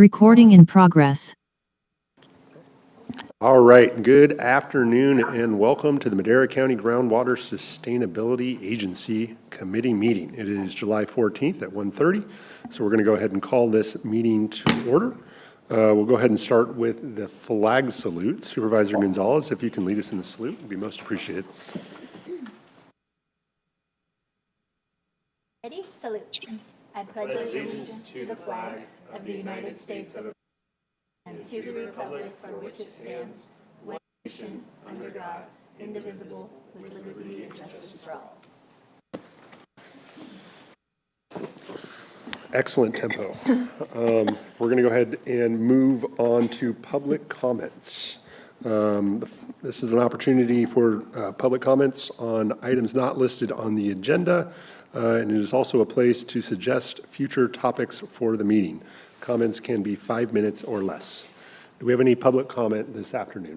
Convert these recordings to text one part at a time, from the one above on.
Recording in progress. All right, good afternoon and welcome to the Madera County Groundwater Sustainability Agency Committee Meeting. It is July 14th at 1:30, so we're going to go ahead and call this meeting to order. We'll go ahead and start with the flag salute. Supervisor Gonzalez, if you can lead us in the salute, would be most appreciated. Ready? Salute. I pledge allegiance to the flag of the United States of America and to the republic for which it stands, one nation, under God, indivisible, with liberty and justice for all. Excellent tempo. We're going to go ahead and move on to public comments. This is an opportunity for public comments on items not listed on the agenda, and it is also a place to suggest future topics for the meeting. Comments can be 5 minutes or less. Do we have any public comment this afternoon?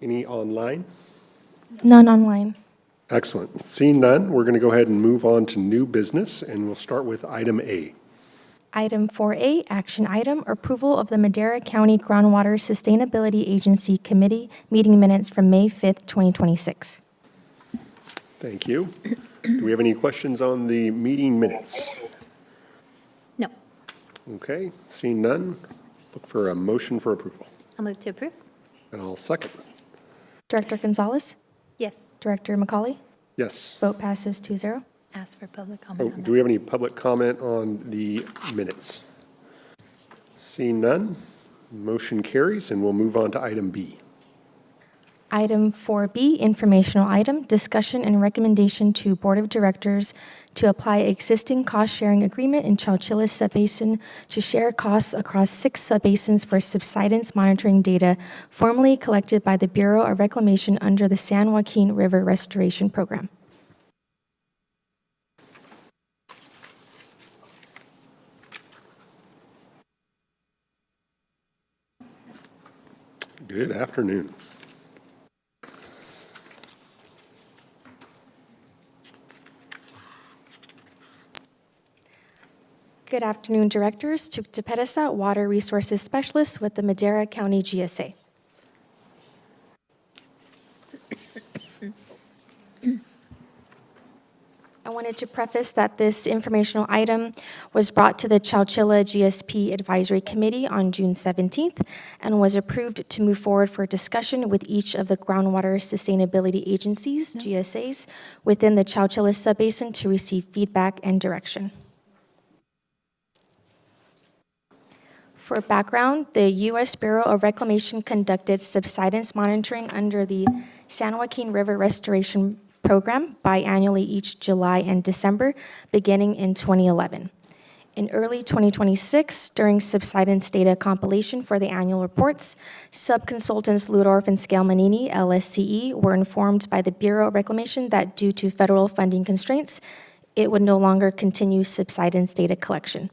Any online? None online. Excellent. Seeing none, we're going to go ahead and move on to new business, and we'll start with item A. Item 4A, action item, approval of the Madera County Groundwater Sustainability Agency Committee meeting minutes from May 5th, 2026. Thank you. Do we have any questions on the meeting minutes? No. Okay, seeing none, look for a motion for approval. I'll move to approve. And I'll second. Director Gonzalez? Yes. Director McCauley? Yes. Vote passes 2-0. Ask for public Oh, comment on do we have any public comment on the minutes? Seeing none, motion carries, and we'll move on to item B. Item 4B, informational item, discussion and recommendation to Board of Directors to apply existing cost-sharing agreement in Chowchilla Subbasin to share costs across 6 subbasins for subsidence monitoring data formerly collected by the Bureau of Reclamation under the San Joaquin River Restoration Program. Good afternoon. Good afternoon, Directors. Chuk Tepedesa, Water Resources Specialist with the Madera County GSA. I wanted to preface that this informational item was brought to the Chowchilla GSP Advisory Committee on June 17th and was approved to move forward for discussion with each of the groundwater sustainability agencies, GSAs, within the Chowchilla Subbasin to receive feedback and direction. For background, the U.S. Bureau of Reclamation conducted subsidence monitoring under the San Joaquin River Restoration Program biannually each July and December, beginning in 2011. In early 2026, during subsidence data compilation for the annual reports, subconsultants Ludorf and Scalmanini, LSCE, were informed by the Bureau of Reclamation that due to federal funding constraints, it would no longer continue subsidence data collection.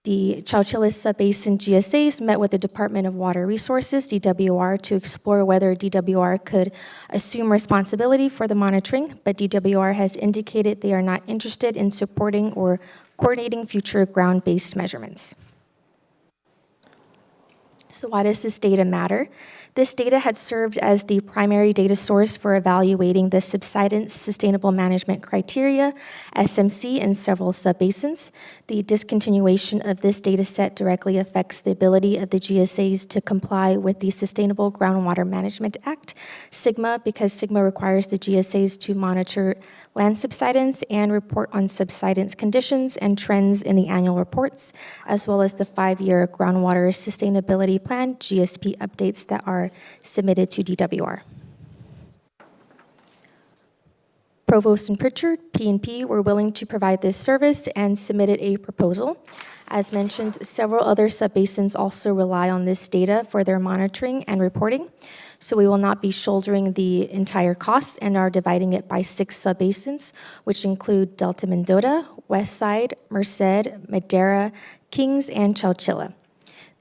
The Chowchilla Subbasin GSAs met with the Department of Water Resources, DWR, to explore whether DWR could assume responsibility for the monitoring, but DWR has indicated they are not interested in supporting or coordinating future ground-based measurements. So why does this data matter? This data had served as the primary data source for evaluating the subsidence sustainable management criteria, SMC, in several subbasins. The discontinuation of this data set directly affects the ability of the GSAs to comply with the Sustainable Groundwater Management Act, SGMA, because SGMA requires the GSAs to monitor land subsidence and report on subsidence conditions and trends in the annual reports, as well as the 5-year Groundwater Sustainability Plan, GSP updates that are submitted to DWR. Provost and Pritchard, P&P, were willing to provide this service and submitted a proposal. As mentioned, several other subbasins also rely on this data for their monitoring and reporting, so we will not be shouldering the entire cost and are dividing it by 6 subbasins, which include Delta Mendota, Westside, Merced, Madera, Kings, and Chowchilla.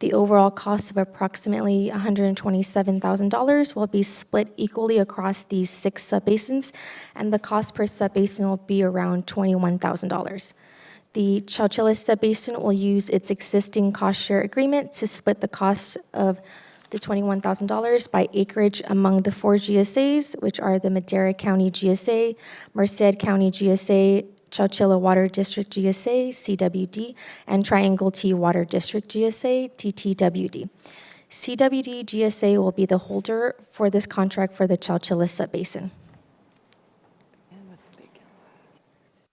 The overall cost of approximately $127,000 will be split equally across these 6 subbasins, and the cost per subbasin will be around $21,000. The Chowchilla Subbasin will use its existing cost-share agreement to split the cost of the $21,000 by acreage among the 4 GSAs, which are the Madera County GSA, Merced County GSA, Chowchilla Water District GSA, CWD, and Triangle T Water District GSA, TTWD. CWD GSA will be the holder for this contract for the Chowchilla Subbasin.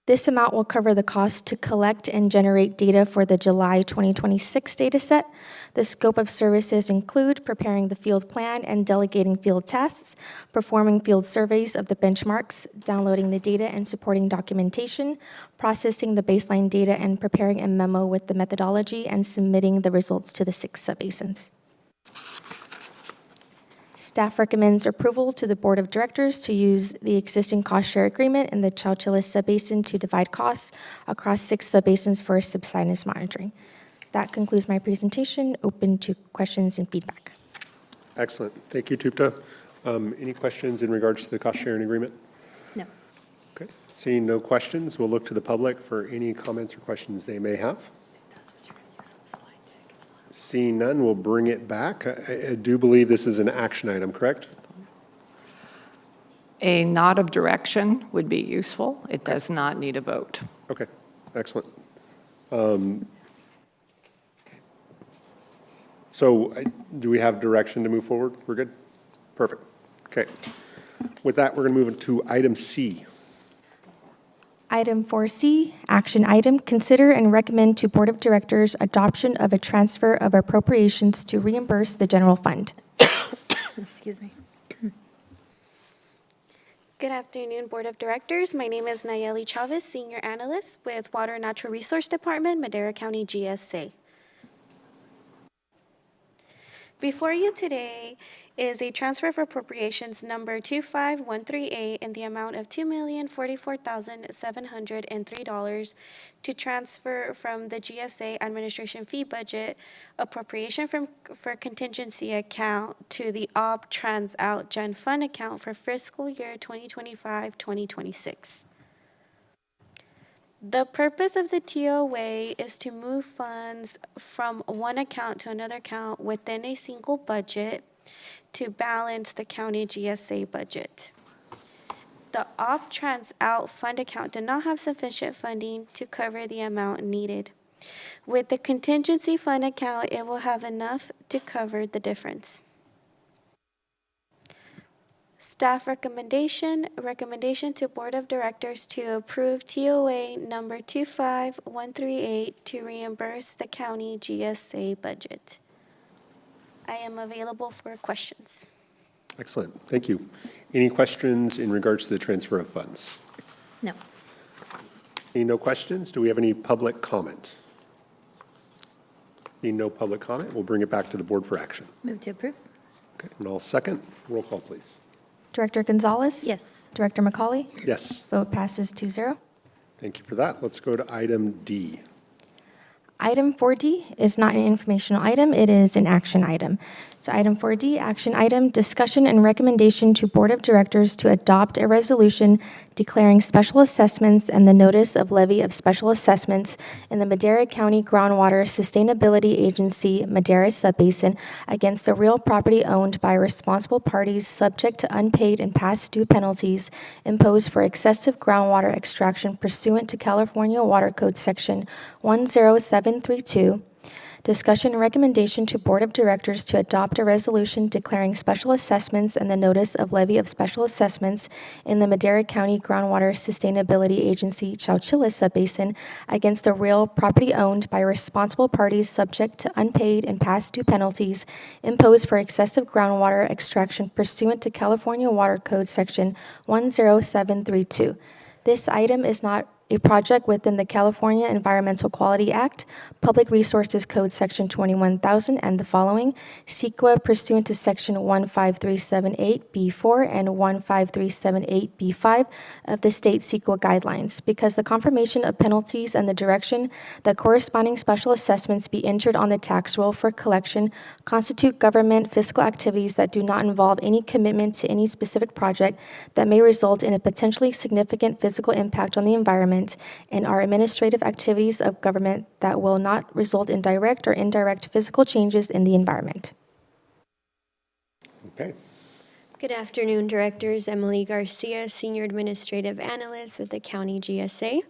This amount will cover the cost to collect and generate data for the July 2026 dataset. The scope of services include preparing the field plan and delegating field tasks, performing field surveys of the benchmarks, downloading the data and supporting documentation, processing the baseline data and preparing a memo with the methodology, and submitting the results to the 6 subbasins. Staff recommends approval to the Board of Directors to use the existing cost-share agreement in the Chowchilla Subbasin to divide costs across 6 subbasins for subsidence monitoring. That concludes my presentation. Open to questions and feedback. Excellent. Thank you, Tupta. Any questions in regards to the cost-sharing agreement? No. Okay. Seeing no questions, we'll look to the public for any comments or questions they may have. Seeing none, we'll bring it back. I do believe this is an action item, correct? A nod of direction would be useful. It does not need a vote. Okay, excellent. Do we have direction to move forward? We're good? Perfect. Okay. With that, we're going to move to item C. Item 4C, action item, consider and recommend to Board of Directors adoption of a transfer of appropriations to reimburse the general fund. Excuse me. Good afternoon, Board of Directors. My name is Nayeli Chavez, Senior Analyst with Water and Natural Resource Department, Madera County GSA. Before you today is a transfer of appropriations number 25138 in the amount of $2,044,703 to transfer from the GSA administration fee budget appropriation for contingency account to the OP Trans Out Gen Fund account for fiscal year 2025-2026. The purpose of the TOA is to move funds from one account to another account within a single budget to balance the county GSA budget. The OP Trans Out Fund account did not have sufficient funding to cover the amount needed. With the contingency fund account, it will have enough to cover the difference. Staff recommendation to Board of Directors to approve TOA number 25138 to reimburse the county GSA budget. I am available for questions. Excellent. Thank you. Any questions in regards to the transfer of funds? No. Seeing no questions, do we have any public comment? Seeing no public comment, we'll bring it back to the board for action. Move to approve? Okay, and I'll second. Roll call, please. Director Gonzalez? Yes. Director McCauley? Yes, Vote passes 2-0. thank you for that. Let's go to item D. Item 4D is not an informational item, it is an action item. So item 4D, action item, discussion and recommendation to Board of Directors to adopt a resolution declaring special assessments and the notice of levy of special assessments in the Madera County Groundwater Sustainability Agency, Madera Subbasin, against the real property owned by responsible parties subject to unpaid and past due penalties imposed for excessive groundwater extraction pursuant to California Water Code Section 10732. Discussion and recommendation to Board of Directors to adopt a resolution declaring special assessments and the notice of levy of special assessments in the Madera County Groundwater Sustainability Agency, Chowchilla Subbasin, against the real property owned by responsible parties subject to unpaid and past due penalties imposed for excessive groundwater extraction pursuant to California Water Code Section 10732. This item is not a project within the California Environmental Quality Act, Public Resources Code Section 21,000, and the following, CEQA pursuant to Section 15378B4 and 15378B5 of the state CEQA guidelines, because the confirmation of penalties and the direction that corresponding special assessments be entered on the tax roll for collection constitute government fiscal activities that do not involve any commitment to any specific project that may result in a potentially significant physical impact on the environment environment and are administrative activities of government that will not result in direct or indirect physical changes in the environment. Okay. Good afternoon, Directors. Emily Garcia, Senior Administrative Analyst with the County GSA.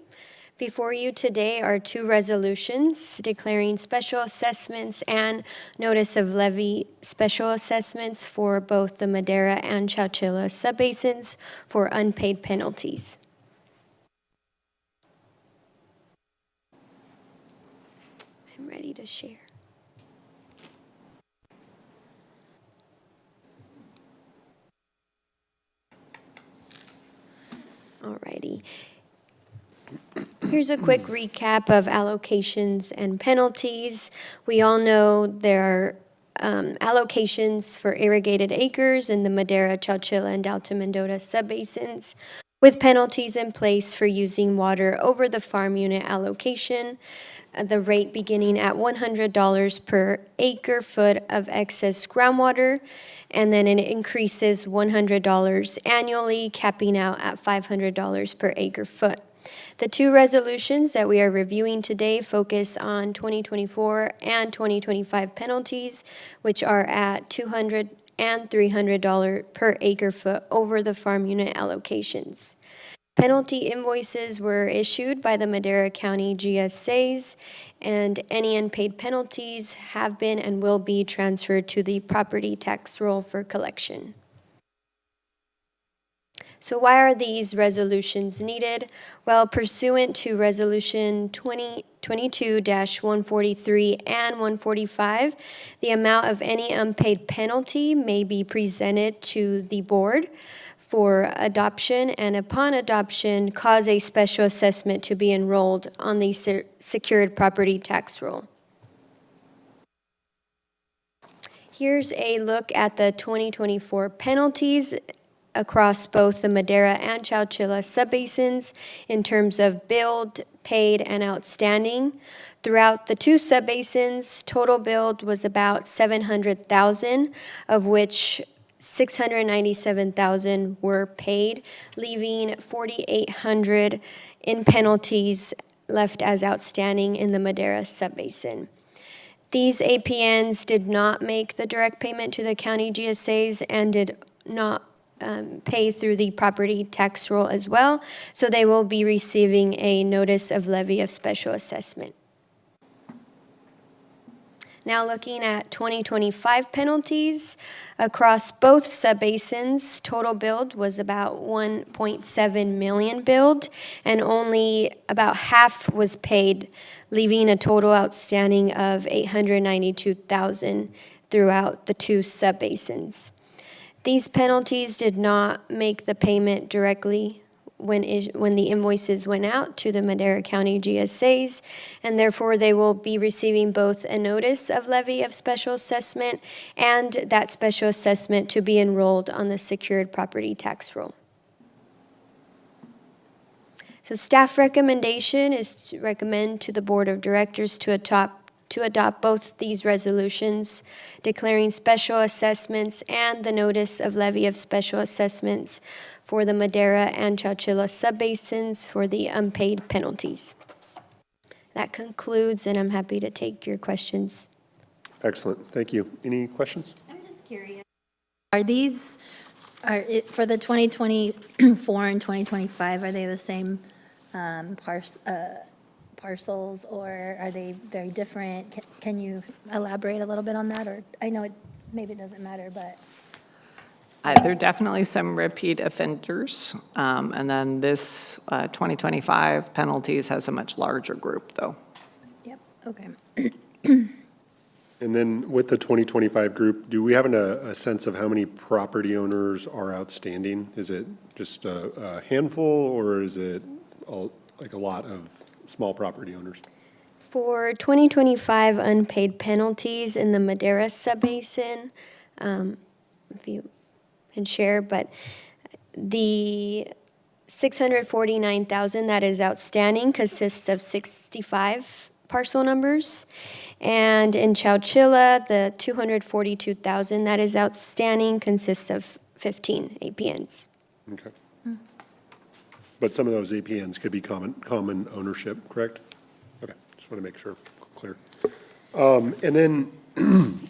Before you today are two resolutions declaring special assessments and notice of levy special assessments for both the Madera and Chowchilla subbasins for unpaid penalties. I'm ready to share. Alrighty. Here's a quick recap of allocations and penalties. We all know there are allocations for irrigated acres in the Madera, Chowchilla, and Delta Mendota subbasins, with penalties in place for using water over the farm unit allocation, the rate beginning at $100 per acre foot of excess groundwater, and then it increases $100 annually, capping out at $500 per acre foot. The two resolutions that we are reviewing today focus on 2024 and 2025 penalties, which are at $200 and $300 per acre foot over the farm unit allocations. Penalty invoices were issued by the Madera County GSAs, and any unpaid penalties have been and will be transferred to the property tax roll for collection. So why are these resolutions needed? Well, pursuant to Resolution 2022-143 and 145, the amount of any unpaid penalty may be presented to the board for adoption, and upon adoption, cause a special assessment to be enrolled on the secured property tax roll. Here's a look at the 2024 penalties across both the Madera and Chowchilla subbasins in terms of billed, paid, and outstanding. Throughout the two subbasins, total billed was about $700,000, of which $697,000 were paid, leaving $4,800 in penalties left as outstanding in the Madera subbasin. These APNs did not make the direct payment to the county GSAs and did not pay through the property tax roll as well, so they will be receiving a notice of levy of special assessment. Now looking at 2025 penalties, across both subbasins, total billed was about 1.7 million billed, and only about half was paid, leaving a total outstanding of $892,000 throughout the two subbasins. These penalties did not make the payment directly when the invoices went out to the Madera County GSAs, and therefore they will be receiving both a notice of levy of special assessment and that special assessment to be enrolled on the secured property tax roll. So staff recommendation is to recommend to the Board of Directors to adopt both these resolutions, declaring special assessments and the notice of levy of special assessments for the Madera and Chowchilla subbasins for the unpaid penalties. That concludes, and I'm happy to take your questions. Excellent. Thank you. Any questions? I'm just curious. For the 2024 and 2025, are they the same parcels, or are they very different? Can you elaborate a little bit on that? Or I know maybe it doesn't matter, but. There are definitely some repeat offenders, and then this 2025 penalties has a much larger group, though. Yep, okay. And then with the 2025 group, do we have a sense of how many property owners are outstanding? Is it just a handful, or is it like a lot of small property owners? For 2025 unpaid penalties in the Madera subbasin, if you can share, but the $649,000 that is outstanding consists of 65 parcel numbers. And in Chowchilla, the $242,000 that is outstanding consists of 15 APNs. Okay. But some of those APNs could be common ownership, correct? Okay, just want to make sure, clear. And then,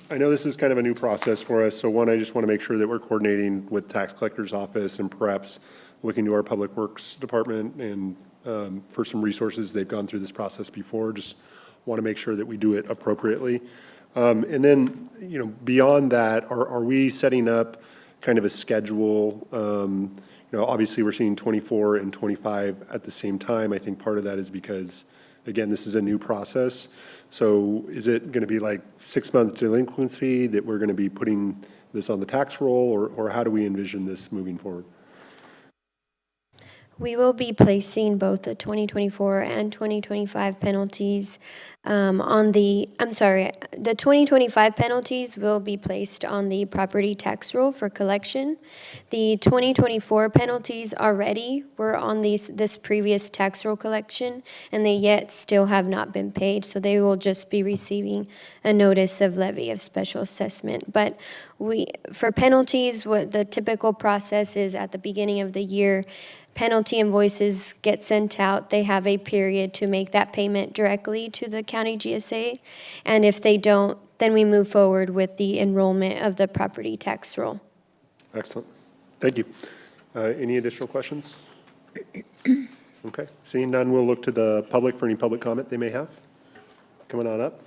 I know this is kind of a new process for us, so one, I just want to make sure that we're coordinating with tax collector's office and perhaps looking to our public works department and for some resources. They've gone through this process before, just want to make sure that we do it appropriately. And then, you know, beyond that, are we setting up kind of a schedule? You know, obviously, we're seeing 24 and 25 at the same time. I think part of that is because, again, this is a new process. So is it going to be like 6-month delinquency that we're going to be putting this on the tax roll, or how do we envision this moving forward? We will be placing both the 2024 and 2025 penalties the 2025 penalties will be placed on the property tax roll for collection. The 2024 penalties already were on this previous tax roll collection, and they yet still have not been paid, so they will just be receiving a notice of levy of special assessment. But for penalties, what the typical process is at the beginning of the year, penalty invoices get sent out. They have a period to make that payment directly to the county GSA. And if they don't, then we move forward with the enrollment of the property tax roll. Excellent. Thank you. Any additional questions? Okay. Seeing none, we'll look to the public for any public comment they may have. Coming on up.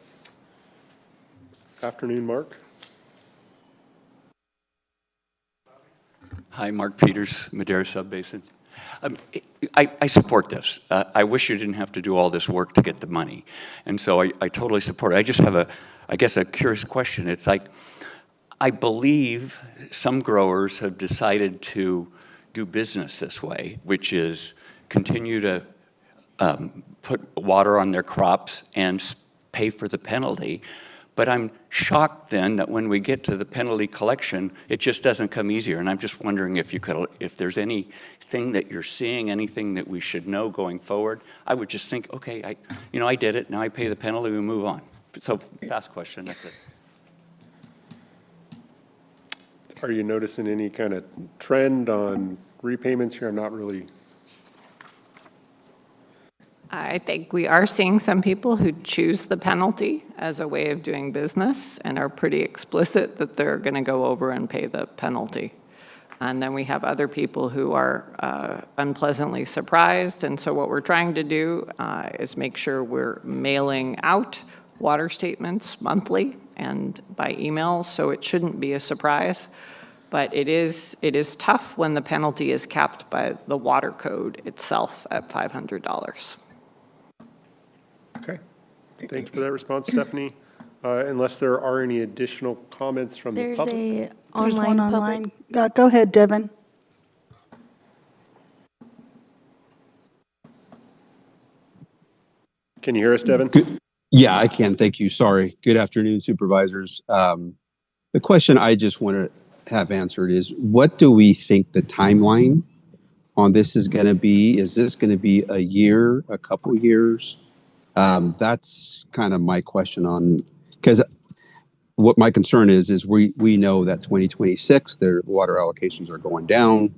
Afternoon, Mark. Hi, Mark Peters, Madera Subbasin. I support this. I wish you didn't have to do all this work to get the money. And so I totally support it. I just have a curious question. It's like, I believe some growers have decided to do business this way, which is continue to put water on their crops and pay for the penalty. But I'm shocked then that when we get to the penalty collection, it just doesn't come easier. And I'm just wondering if there's anything that you're seeing, anything that we should know going forward. I would just think, okay, I did it. Now I pay the penalty, we move on. So fast question, that's it. Are you noticing any kind of trend on repayments here? I'm not really. I think we are seeing some people who choose the penalty as a way of doing business and are pretty explicit that they're going to go over and pay the penalty. And then we have other people who are unpleasantly surprised. And so what we're trying to do is make sure we're mailing out water statements monthly and by email, so it shouldn't be a surprise. But it is tough when the penalty is capped by the water code itself at $500. Okay. Thanks for that response, Stephanie. Unless there are any additional comments from the public. There's one online. Go ahead, Devin. Can you hear us, Devin? Yeah, I can. Thank you. Sorry. Good afternoon, supervisors. The question I just want to have answered is, what do we think the timeline on this is going to be? Is this going to be a year, a couple years? That's kind of my question on, because what my concern is we know that 2026, their water allocations are going down.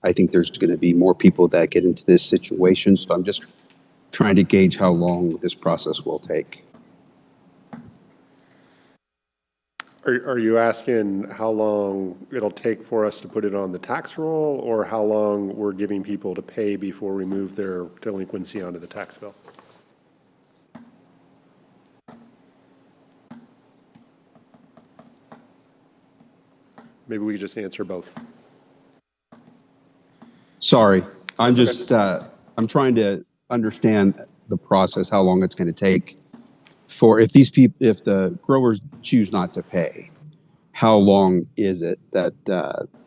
I think there's going to be more people that get into this situation. So I'm just trying to gauge how long this process will take. Are you asking how long it'll take for us to put it on the tax roll, or how long we're giving people to pay before we move their delinquency onto the tax bill? Maybe we just answer both. Sorry, I'm That's just, I'm trying to understand the process, how long it's going to take for, if the growers choose not to pay, how long is it that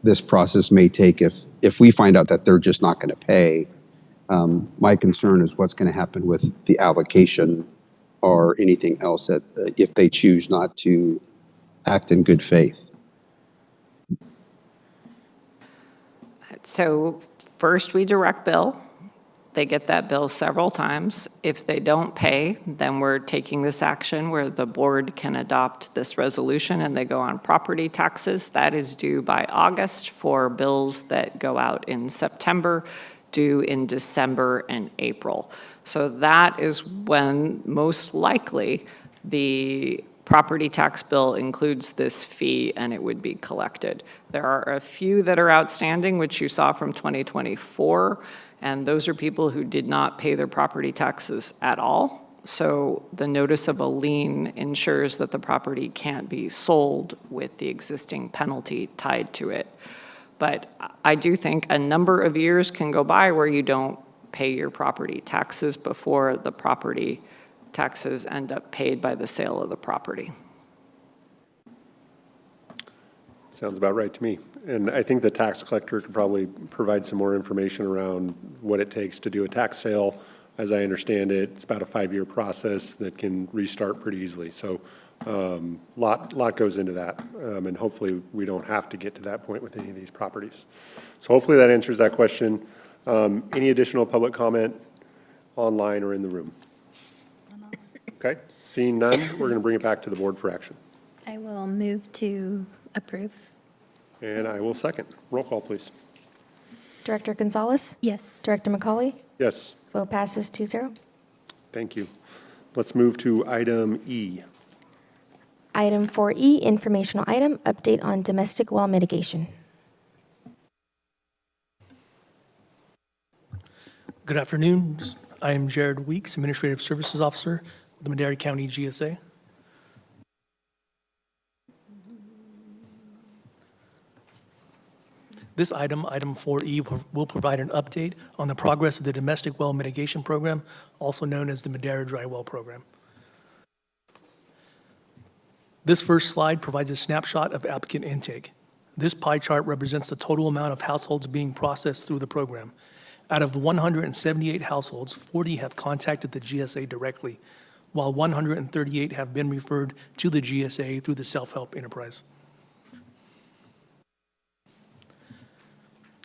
this process may take if we find out that they're just not going to pay? My concern is what's going to happen with the allocation or anything else that if they choose not to act in good faith. So first we direct bill. They get that bill several times. If they don't pay, then we're taking this action where the board can adopt this resolution and they go on property taxes. That is due by August for bills that go out in September. due in December and April. So that is when most likely the property tax bill includes this fee and it would be collected. There are a few that are outstanding, which you saw from 2024, and those are people who did not pay their property taxes at all. So the notice of a lien ensures that the property can't be sold with the existing penalty tied to it. But I do think a number of years can go by where you don't pay your property taxes before the property taxes end up paid by the sale of the property. Sounds about right to me. And I think the tax collector could probably provide some more information around what it takes to do a tax sale. As I understand it, it's about a 5-year process that can restart pretty easily. So lot goes into that. And hopefully we don't have to get to that point with any of these properties. So hopefully that answers that question. Any additional public comment online or in the room? Okay, seeing none, we're going to bring it back to the board for action. I will move to approve. And I will second. Roll call, please. Director Gonzalez? Yes. Director McCauley? Yes, Vote passes 2-0. thank you. Let's move to item E. Item 4E, informational item, update on domestic well mitigation. Good afternoon. I am Jared Weeks, Administrative Services Officer with the Madera County GSA. This item 4E, will provide an update on the progress of the Domestic Well Mitigation Program, also known as the Madera Dry Well Program. This first slide provides a snapshot of applicant intake. This pie chart represents the total amount of households being processed through the program. Out of 178 households, 40 have contacted the GSA directly, while 138 have been referred to the GSA through the self-help enterprise.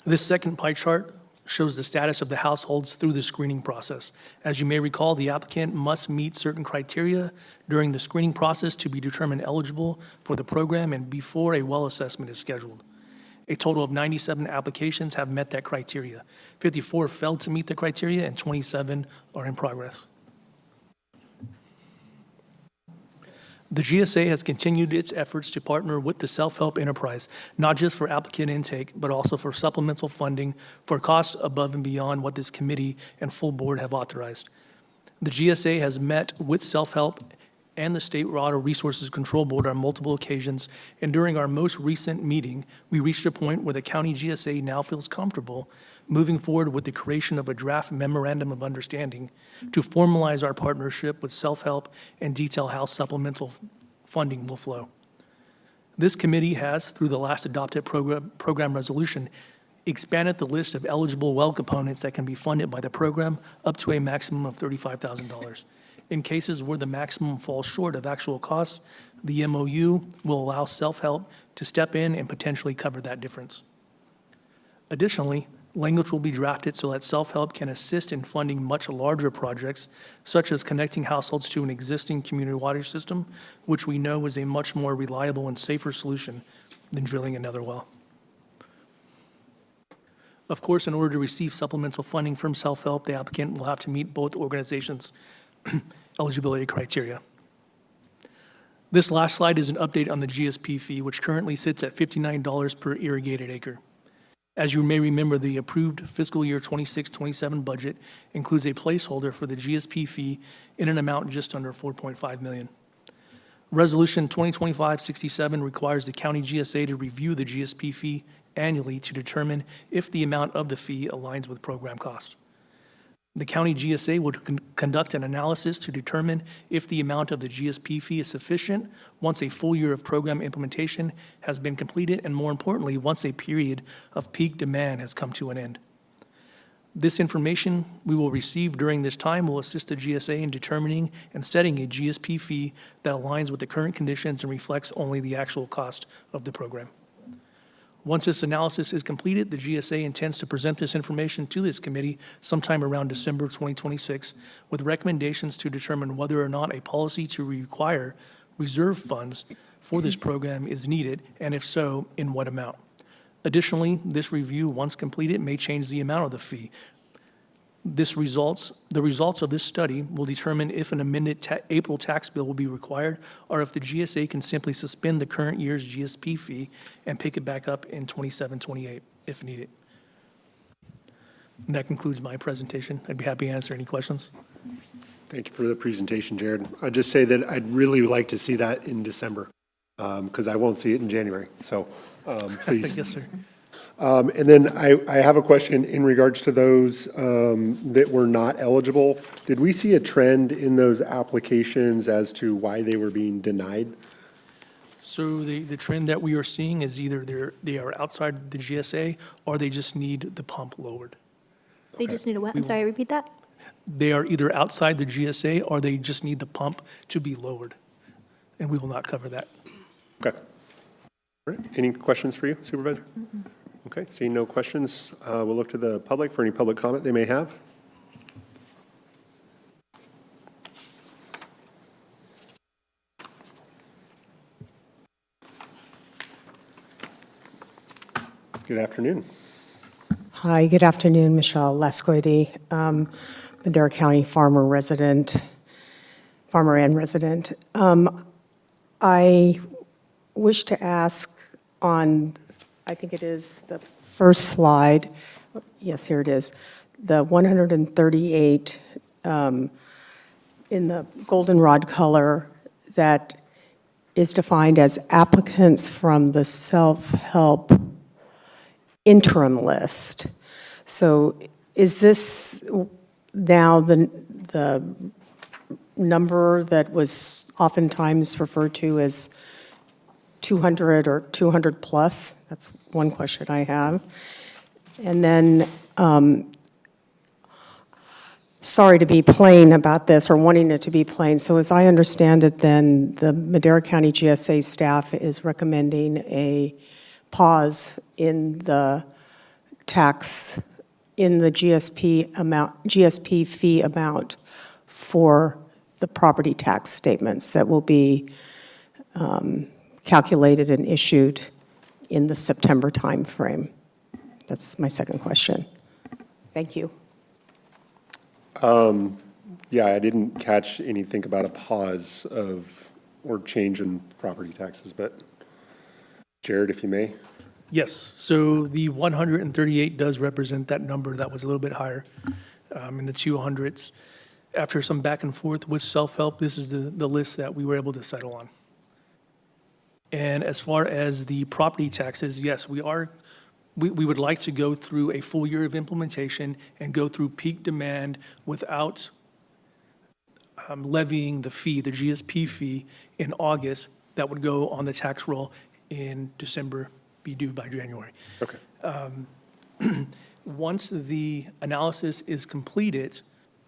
This second pie chart shows the status of the households through the screening process. As you may recall, the applicant must meet certain criteria during the screening process to be determined eligible for the program and before a well assessment is scheduled. A total of 97 applications have met that criteria. 54 failed to meet the criteria and 27 are in progress. The GSA has continued its efforts to partner with the self-help enterprise, not just for applicant intake, but also for supplemental funding for costs above and beyond what this committee and full board have authorized. The GSA has met with self-help and the State Water Resources Control Board on multiple occasions, and during our most recent meeting, we reached a point where the county GSA now feels comfortable moving forward with the creation of a draft memorandum of understanding to formalize our partnership with self-help and detail how supplemental funding will flow. This committee has, through the last adopted program resolution, expanded the list of eligible well components that can be funded by the program up to a maximum of $35,000. In cases where the maximum falls short of actual costs, the MOU will allow self-help to step in and potentially cover that difference. Additionally, language will be drafted so that self-help can assist in funding much larger projects, such as connecting households to an existing community water system, which we know is a much more reliable and safer solution than drilling another well. Of course, in order to receive supplemental funding from self-help, the applicant will have to meet both organizations' eligibility criteria. This last slide is an update on the GSP fee, which currently sits at $59 per irrigated acre. As you may remember, the approved fiscal year 26-27 budget includes a placeholder for the GSP fee in an amount just under $4.5 million. Resolution 2025-67 requires the county GSA to review the GSP fee annually to determine if the amount of the fee aligns with program cost. The county GSA would conduct an analysis to determine if the amount of the GSP fee is sufficient once a full year of program implementation has been completed, and more importantly, once a period of peak demand has come to an end. This information we will receive during this time will assist the GSA in determining and setting a GSP fee that aligns with the current conditions and reflects only the actual cost of the program. Once this analysis is completed, the GSA intends to present this information to this committee sometime around December 2026 with recommendations to determine whether or not a policy to require reserve funds for this program is needed, and if so, in what amount. Additionally, this review, once completed, may change the amount of the fee. The results of this study will determine if an amended April tax bill will be required, or if the GSA can simply suspend the current year's GSP fee and pick it back up in 27-28 if needed. And that concludes my presentation. I'd be happy to answer any questions. Thank you for the presentation, Jared. I'd just say that I'd really like to see that in December, because I won't see it in January, so please. Yes, sir. And then I have a question in regards to those that were not eligible. Did we see a trend in those applications as to why they were being denied? So the trend that we are seeing is either they are outside the GSA or they just need the pump lowered. They just need a what? I'm sorry, repeat that? They are either outside the GSA or they just need the pump to be lowered. And we will not cover that. Okay. All right. Any questions for you, Supervisor? Okay, seeing no questions, we'll look to the public for any public comment they may have. Good afternoon. Hi, good afternoon, Michelle Lasquity, Madera County farmer and resident. I wish to ask on, I think it is the first slide, yes, here it is, the 138 in the goldenrod color that is defined as applicants from the self-help interim list. So is this now the number that was oftentimes referred to as 200 or 200 plus? That's one question I have. And then, sorry to be plain about this or wanting it to be plain. So as I understand it, then the Madera County GSA staff is recommending a pause in the tax, in the GSP fee amount for the property tax statements that will be calculated and issued in the September timeframe. That's my second question. Thank you. Yeah, I didn't catch anything about a pause of or change in property taxes, but Jared, if you may. Yes, so the 138 does represent that number that was a little bit higher in the 200s. After some back and forth with self-help, this is the list that we were able to settle on. And as far as the property taxes, yes, we would like to go through a full year of implementation and go through peak demand without levying the fee, the GSP fee, in August. That would go on the tax roll in December, be due by January. Okay. Once the analysis is completed,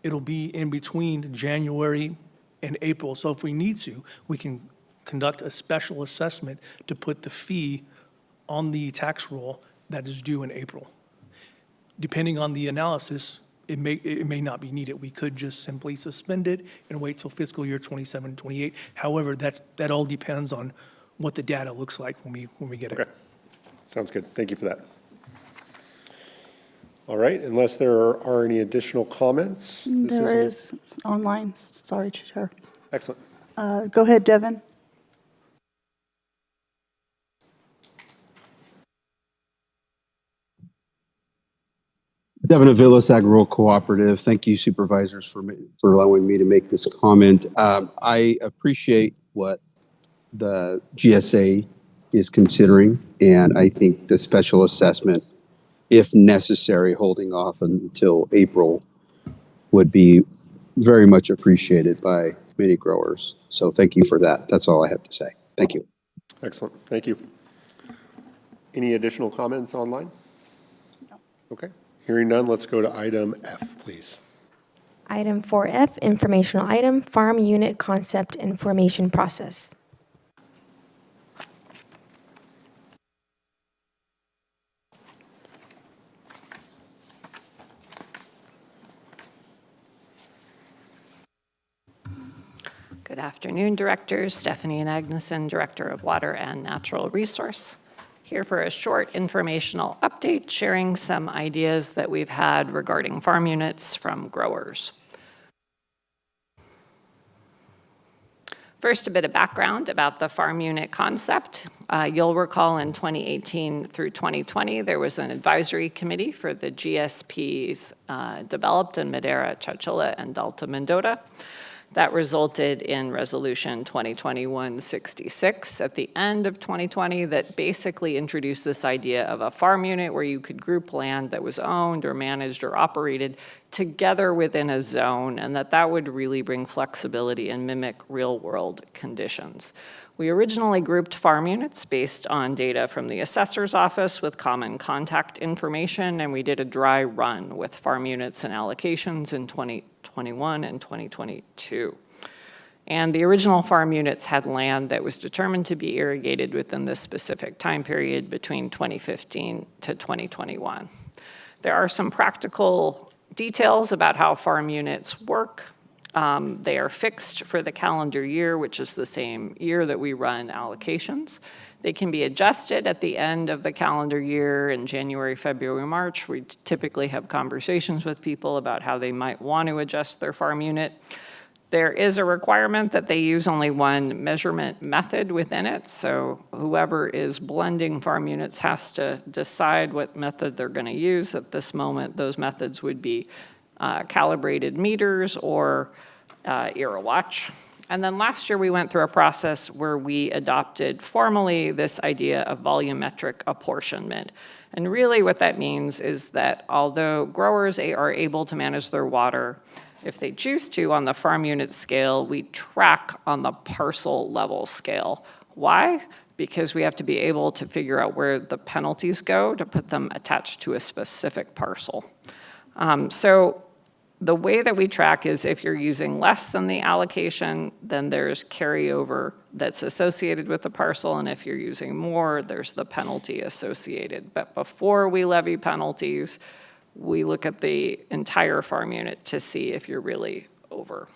it'll be in between January and April. So if we need to, we can conduct a special assessment to put the fee on the tax roll that is due in April. Depending on the analysis, it may not be needed. We could just simply suspend it and wait till fiscal year 27, 28. However, that all depends on what the data looks like when we get it. Okay. Sounds good. Thank you for that. All right, unless there are any additional comments. There is online. Sorry, Chair. Excellent. Go ahead, Devin. Devin Avilas, Agro Cooperative. Thank you, supervisors, for allowing me to make this comment. I appreciate what the GSA is considering, and I think the special assessment, if necessary, holding off until April would be very much appreciated by many growers. So thank you for that. That's all I have to say. Thank you. Excellent. Thank you. Any additional comments online? No. Okay. Hearing none, let's go to item F, please. Item 4F, informational item, farm unit concept and formation process. Good afternoon, directors. Stephanie and Agneson, Director of Water and Natural Resource. Here for a short informational update, sharing some ideas that we've had regarding farm units from growers. First, a bit of background about the farm unit concept. You'll recall in 2018 through 2020, there was an advisory committee for the GSPs developed in Madera, Chowchilla, and Delta Mendota. That resulted in Resolution 2021-66 at the end of 2020 that basically introduced this idea of a farm unit where you could group land that was owned or managed or operated together within a zone, and that would really bring flexibility and mimic real-world conditions. We originally grouped farm units based on data from the assessor's office with common contact information, and we did a dry run with farm units and allocations in 2021 and 2022. And the original farm units had land that was determined to be irrigated within this specific time period between 2015 to 2021. There are some practical details about how farm units work. They are fixed for the calendar year, which is the same year that we run allocations. They can be adjusted at the end of the calendar year in January, February, March. We typically have conversations with people about how they might want to adjust their farm unit. There is a requirement that they use only one measurement method within it, so whoever is blending farm units has to decide what method they're going to use. At this moment, those methods would be calibrated meters or Watch. And then last year we went through a process where we adopted formally this idea of volumetric apportionment. And really what that means is that although growers are able to manage their water, if they choose to on the farm unit scale, we track on the parcel level scale. Why? Because we have to be able to figure out where the penalties go to put them attached to a specific parcel. So the way that we track is if you're using less than the allocation, then there's carryover that's associated with the parcel, and if you're using more, there's the penalty associated. But before we levy penalties, we look at the entire farm unit to see if you're really over.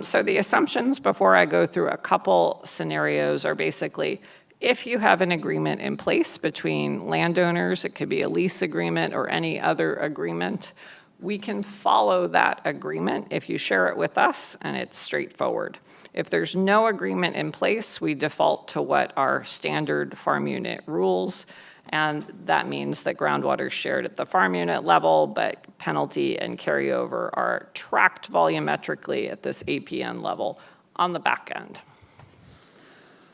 So the assumptions before I go through a couple scenarios are basically, if you have an agreement in place between landowners, it could be a lease agreement or any other agreement, we can follow that agreement if you share it with us, and it's straightforward. If there's no agreement in place, we default to what are standard farm unit rules, and that means that groundwater is shared at the farm unit level, but penalty and carryover are tracked volumetrically at this APN level on the back end.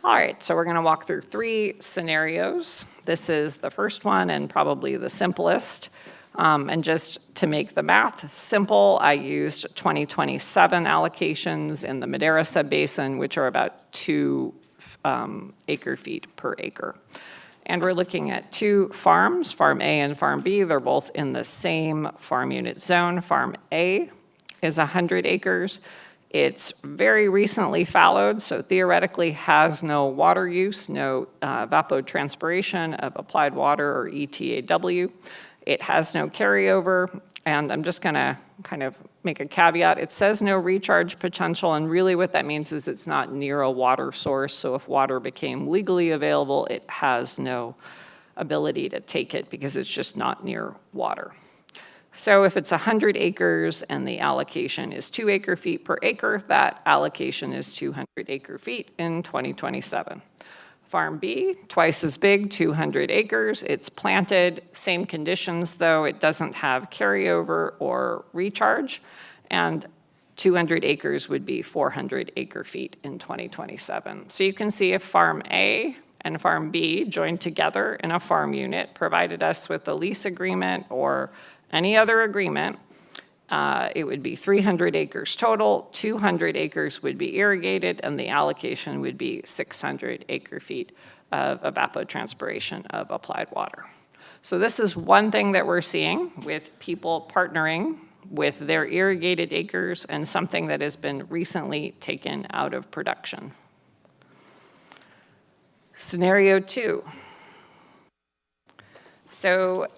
All right, so we're going to walk through 3 scenarios. This is the first one and probably the simplest. And just to make the math simple, I used 2027 allocations in the Madera subbasin, which are about 2 acre feet per acre. And we're looking at 2 farms, Farm A and Farm B. They're both in the same farm unit zone. Farm A is 100 acres. It's very recently fallowed, so theoretically has no water use, no evapotranspiration of applied water or ETAW. It has no carryover, and I'm just gonna kind of make a caveat. It says no recharge potential, and really what that means is it's not near a water source, so if water became legally available, it has no ability to take it because it's just not near water. So if it's 100 acres and the allocation is 2 acre feet per acre, that allocation is 200 acre feet in 2027. Farm B, twice as big, 200 acres. It's planted, same conditions though. It doesn't have carryover or recharge. And 200 acres would be 400 acre feet in 2027. So you can see if Farm A and Farm B joined together in a farm unit, provided us with a lease agreement or any other agreement, it would be 300 acres total, 200 acres would be irrigated, and the allocation would be 600 acre feet of evapotranspiration of applied water. So this is one thing that we're seeing with people partnering with their irrigated acres and something that has been recently taken out of production. Scenario 2. So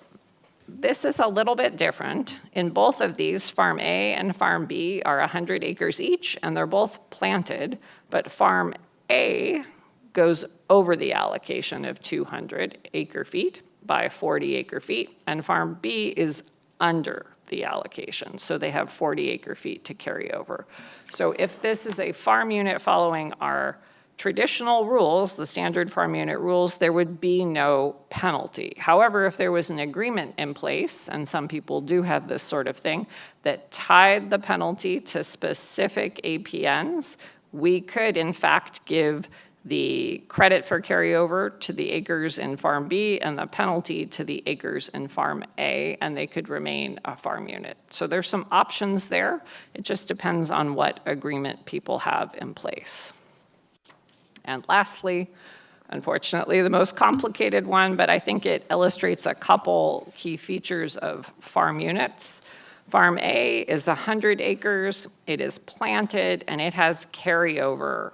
this is a little bit different. In both of these, Farm A and Farm B are 100 acres each, and they're both planted, but Farm A goes over the allocation of 200 acre-feet by 40 acre-feet, and Farm B is under the allocation, so they have 40 acre-feet to carry over. So if this is a farm unit following our traditional rules, the standard farm unit rules, there would be no penalty. However, if there was an agreement in place, and some people do have this sort of thing, that tied the penalty to specific APNs, we could in fact give the credit for carryover to the acres in Farm B and the penalty to the acres in Farm A, and they could remain a farm unit. So there's some options there. It just depends on what agreement people have in place. And lastly, unfortunately, the most complicated one, but I think it illustrates a couple key features of farm units. Farm A is 100 acres, it is planted, and it has carryover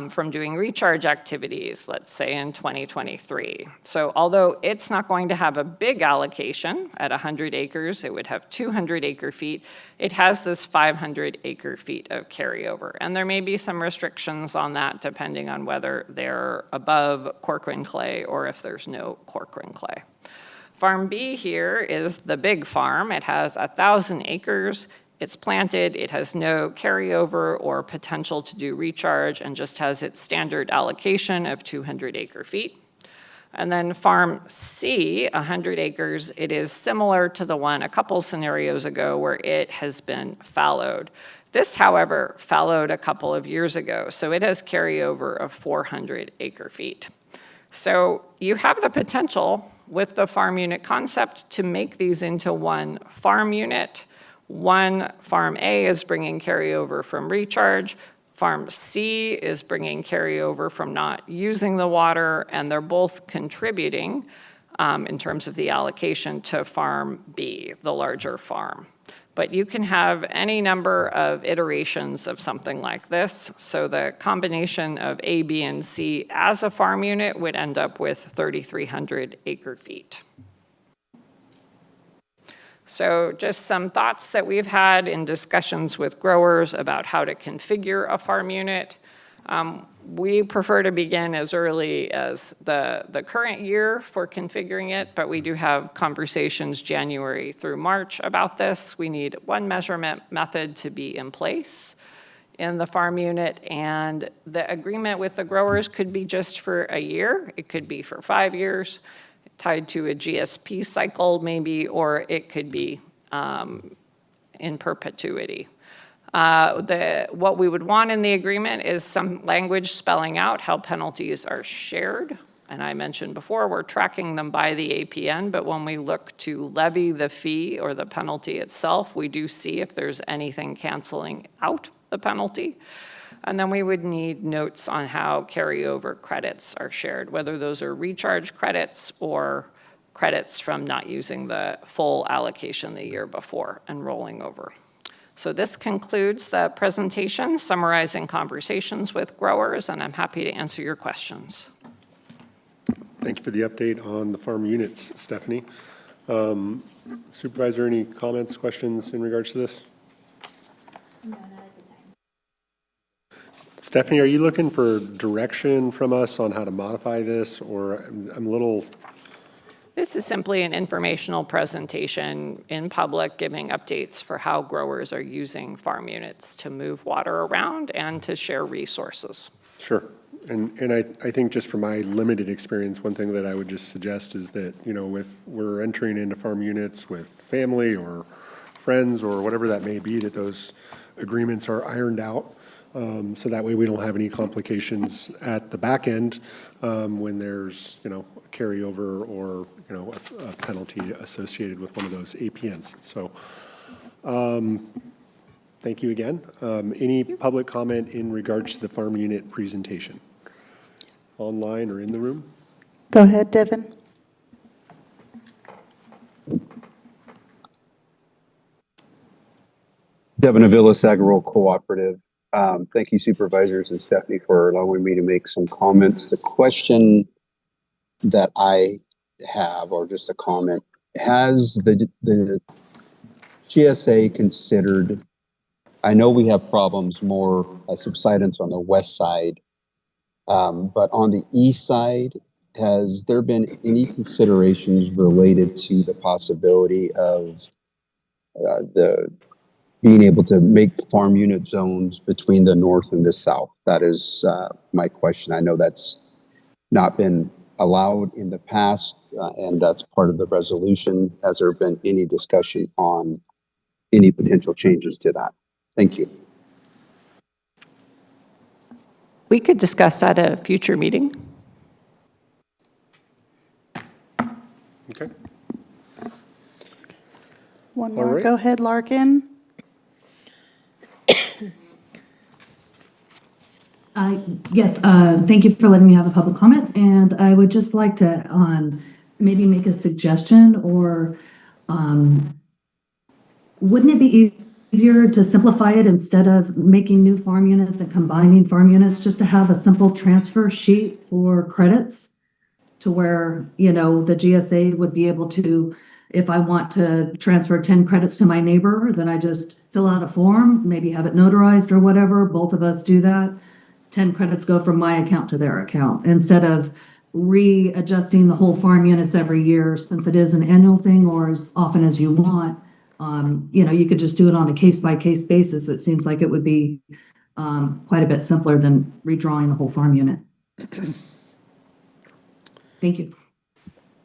from doing recharge activities, let's say in 2023. So although it's not going to have a big allocation at 100 acres, it would have 200 acre-feet, it has this 500 acre-feet of carryover. And there may be some restrictions on that depending on whether they're above Corcoran clay or if there's no Corcoran clay. Farm B here is the big farm. It has 1,000 acres. It's planted, it has no carryover or potential to do recharge, and just has its standard allocation of 200 acre-feet. And then Farm C, 100 acres, it is similar to the one a couple scenarios ago where it has been fallowed. This, however, fallowed a couple of years ago, so it has carryover of 400 acre-feet. So you have the potential with the farm unit concept to make these into one farm unit. One, Farm A is bringing carryover from recharge, Farm C is bringing carryover from not using the water, and they're both contributing in terms of the allocation to Farm B, the larger farm. But you can have any number of iterations of something like this, so the combination of A, B, and C as a farm unit would end up with 3,300 acre-feet. So just some thoughts that we've had in discussions with growers about how to configure a farm unit. We prefer to begin as early as the current year for configuring it, but we do have conversations January through March about this. We need one measurement method to be in place in the farm unit, and the agreement with the growers could be just for a year. It could be for 5 years, tied to a GSP cycle maybe, or it could be in perpetuity. What we would want in the agreement is some language spelling out how penalties are shared. And I mentioned before, we're tracking them by the APN, but when we look to levy the fee or the penalty itself, we do see if there's anything canceling out the penalty. And then we would need notes on how carryover credits are shared, whether those are recharge credits or credits from not using the full allocation the year before and rolling over. So this concludes the presentation summarizing conversations with growers, and I'm happy to answer your questions. Thank you for the update on the farm units, Stephanie. Supervisor, any comments, questions in regards to this? No, not at the time. Stephanie, are you looking for direction from us on how to modify this, or I'm a little... This is simply an informational presentation in public giving updates for how growers are using farm units to move water around and to share resources. Sure. And I think just from my limited experience, one thing that I would just suggest is that, you know, if we're entering into farm units with family or friends or whatever that may be, that those agreements are ironed out. So that way we don't have any complications at the back end when there's, you know, a carryover or, you know, a penalty associated with one of those APNs. So thank you again. Any public comment in regards to the farm unit presentation? Online or in the room? Go ahead, Devin. Devin Avila, Sagarol Cooperative. Thank you, supervisors and Stephanie, for allowing me to make some comments. The question that I have, or just a comment, has the GSA considered, I know we have problems more subsidence on the west side But on the east side, has there been any considerations related to the possibility of the being able to make farm unit zones between the north and the south? That is my question. I know that's not been allowed in the past, and that's part of the resolution. Has there been any discussion on any potential changes to that? Thank you. We could discuss at a future meeting. Okay. One All more. right. Go ahead, Larkin. Yes, thank you for letting me have a public comment, and I would just like to maybe make a suggestion, or wouldn't it be easier to simplify it instead of making new farm units and combining farm units, just to have a simple transfer sheet for credits to where, you know, the GSA would be able to, if I want to transfer 10 credits to my neighbor, then I just fill out a form, maybe have it notarized or whatever, both of us do that. 10 credits go from my account to their account, instead of readjusting the whole farm units every year, since it is an annual thing, or as often as you want. You know, you could just do it on a case-by-case basis. It seems like it would be quite a bit simpler than redrawing the whole farm unit. Thank you.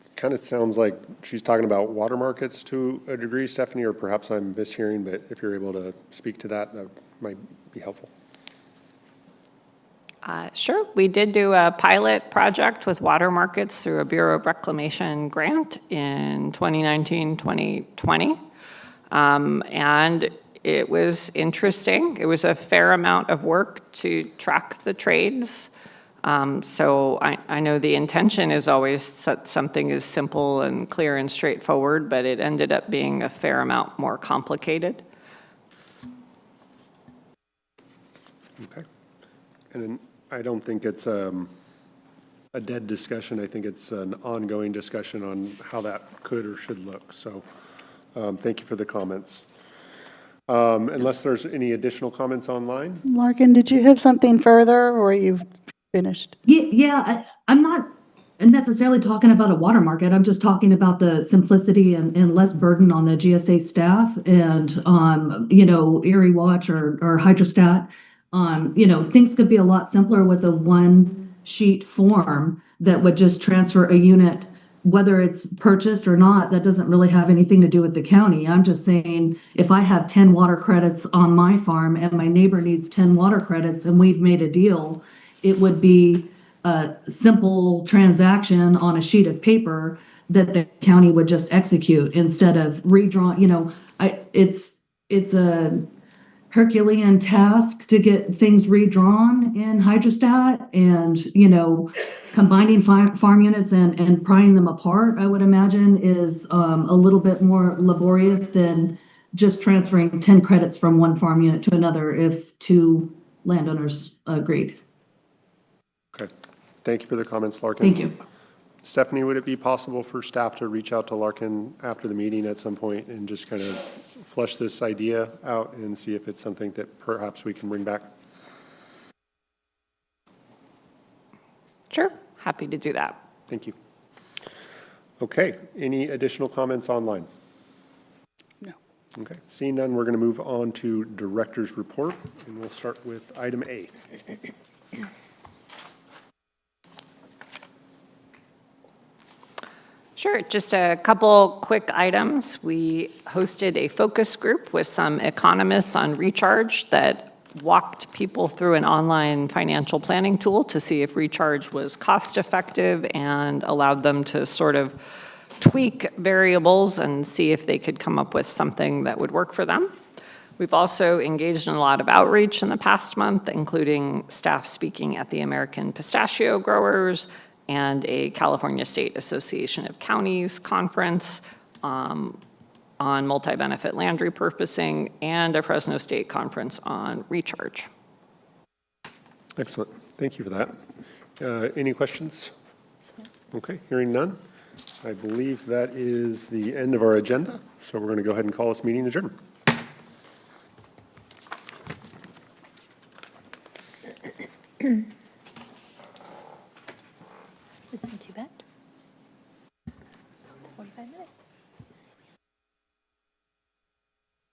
It kind of sounds like she's talking about water markets to a degree, Stephanie, or perhaps I'm mishearing, but if you're able to speak to that, that might be helpful. Sure. We did do a pilot project with water markets through a Bureau of Reclamation grant in 2019, 2020. And it was interesting. It was a fair amount of work to track the trades. So I know the intention is always that something is simple and clear and straightforward, but it ended up being a fair amount more complicated. Okay. And then I don't think it's a dead discussion. I think it's an ongoing discussion on how that could or should look. So thank you for the comments. Unless there's any additional comments online? Larkin, did you have something further, or you've finished? Yeah, I'm not necessarily talking about a water market. I'm just talking about the simplicity and less burden on the GSA staff and, you know, Erie Watch or Hydrostat. You know, things could be a lot simpler with a one sheet form that would just transfer a unit, whether it's purchased or not. That doesn't really have anything to do with the county. I'm just saying, if I have 10 water credits on my farm and my neighbor needs 10 water credits and we've made a deal, it would be a simple transaction on a sheet of paper that the county would just execute instead of redrawing. You know, it's a Herculean task to get things redrawn in Hydrostat, and, you know, combining farm units and prying them apart, I would imagine, is a little bit more laborious than just transferring 10 credits from one farm unit to another if two landowners agreed. Okay. Thank you for the comments, Larkin. Thank you. Stephanie, would it be possible for staff to reach out to Larkin after the meeting at some point and just kind of flesh this idea out and see if it's something that perhaps we can bring back? Sure. Happy to do that. Thank you. Okay. Any additional comments online? No. Okay. Seeing none, we're going to move on to Director's Report, and we'll start with item A. Sure, just a couple quick items. We hosted a focus group with some economists on Recharge that walked people through an online financial planning tool to see if Recharge was cost effective and allowed them to sort of tweak variables and see if they could come up with something that would work for them. We've also engaged in a lot of outreach in the past month, including staff speaking at the American Pistachio Growers and a California State Association of Counties conference on multi-benefit land repurposing, and a Fresno State conference on Recharge. Excellent. Thank you for that. Any questions? Okay, hearing none. I believe that is the end of our agenda, so we're going to go ahead and call this meeting adjourned.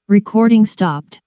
Recording stopped.